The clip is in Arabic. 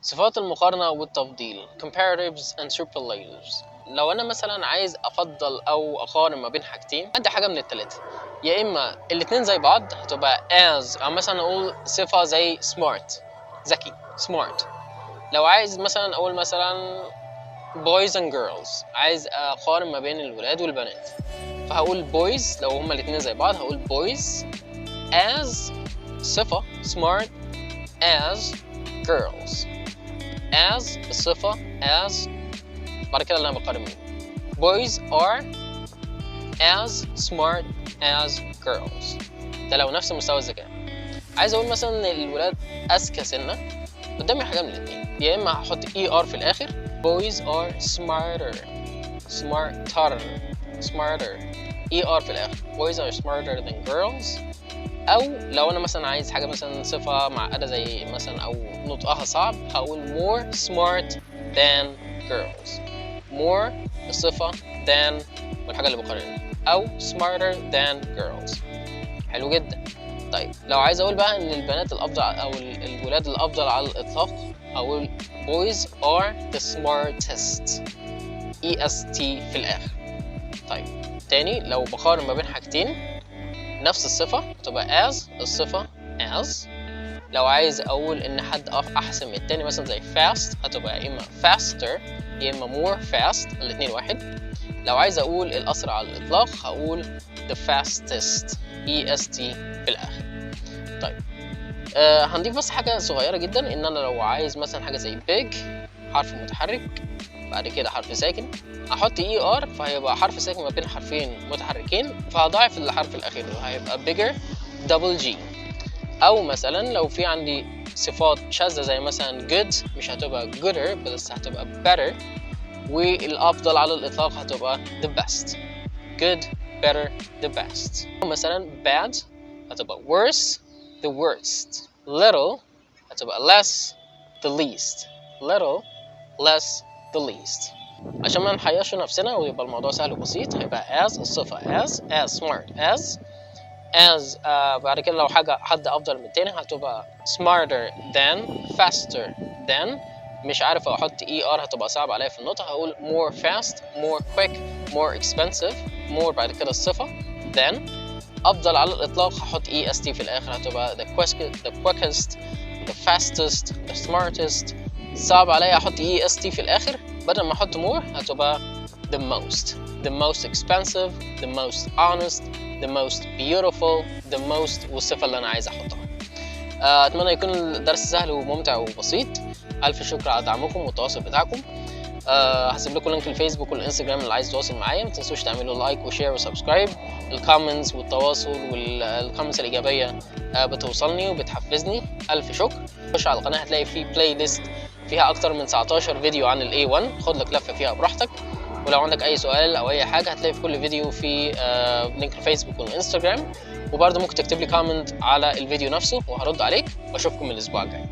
صفات المقارنة والتفضيل comparatives and superlatives. لو أنا مثلا عايز أفضل أو أقارن ما بين حاجتين، عندي حاجة من التلاتة، يا إما الاتنين زي بعض هتبقى as، أو مثلا أقول صفة زي smart ذكي smart. لو عايز مثلا أقول مثلا boys and girls، عايز أقارن ما بين الولاد والبنات، فهقول boys لو هما الاتنين زي بعض هقول boys as صفة smart as girls as الصفة as بعد كده اللي أنا بقارن بيه boys are as smart as girls. ده لو نفس مستوى الذكاء. عايز أقول مثلا إن الولاد أذكى سنة، قدامي حاجة من الاتنين، يا إما هحط ER في الآخر boys are smarter ER في الآخر boys are smarter than girls. أو لو أنا مثلا عايز حاجة مثلا صفة معقدة زي مثلا أو نطقها صعب هقول more smart than girls. more الصفة than والحاجة اللي بقارنها، أو smarter than girls. حلو جدا. طيب لو عايز أقول بقى إن البنات الأفضل أو الولاد الأفضل على الإطلاق هقول boys are the smartest EST في الآخر. طيب تاني لو بقارن ما بين حاجتين نفس الصفة تبقى as الصفة as. لو عايز أقول إن حد أحسن من التاني مثلا زي fast هتبقى يا إما faster يا إما more fast، الاتنين واحد. لو عايز أقول الأسرع على الإطلاق هقول the fastest EST في الآخر. طيب هنضيف بس حاجة صغيرة جدا، إن أنا لو عايز مثلا حاجة زي big حرف متحرك بعد كده حرف ساكن احط ER فهيبقى حرف ساكن ما بين حرفين متحركين، فهضاعف الحرف الاخير هيبقى bigger double G. او مثلا لو في عندي صفات شاذة زي مثلا good مش هتبقى gooder بس هتبقى better، والافضل على الاطلاق هتبقى the best good better the best. مثلا bad هتبقى worse the worst، little هتبقى less the least، little less the least. عشان ما نحيرش نفسنا ويبقى الموضوع سهل وبسيط هيبقى as الصفة as smart as بعد كده لو حد أفضل من التاني هتبقى smarter than faster than. مش عارف أحط ER هتبقى صعب عليا في النطق هقول more fast more quick more expensive more بعد كده الصفة than. أفضل على الإطلاق هحط EST في الآخر هتبقى the quickest the fastest the smartest. صعب عليا أحط EST في الآخر، بدل ما أحط more هتبقى the most expensive the most honest the most beautiful the most والصفة اللي أنا عايز أحطها. أتمنى يكون الدرس سهل وممتع وبسيط. ألف شكر على دعمكم والتواصل بتاعكم. هسيب لكم لينك الفيسبوك والانستجرام اللي عايز يتواصل معايا. ما تنسوش تعملوا لايك وشير وسبسكرايب. الكومنتس والتواصل والكومنتس الإيجابية بتوصلني وبتحفزني. ألف شكر. خش على القناة هتلاقي فيه بلاي ليست فيها أكتر من 19 فيديو عن ال A1، خد لك لفة فيها براحتك. ولو عندك أي سؤال أو أي حاجة هتلاقي في كل فيديو في لينك الفيسبوك والانستجرام، وبرضه ممكن تكتب لي كومنت على الفيديو نفسه وهرد عليك، وأشوفكم الأسبوع الجاي.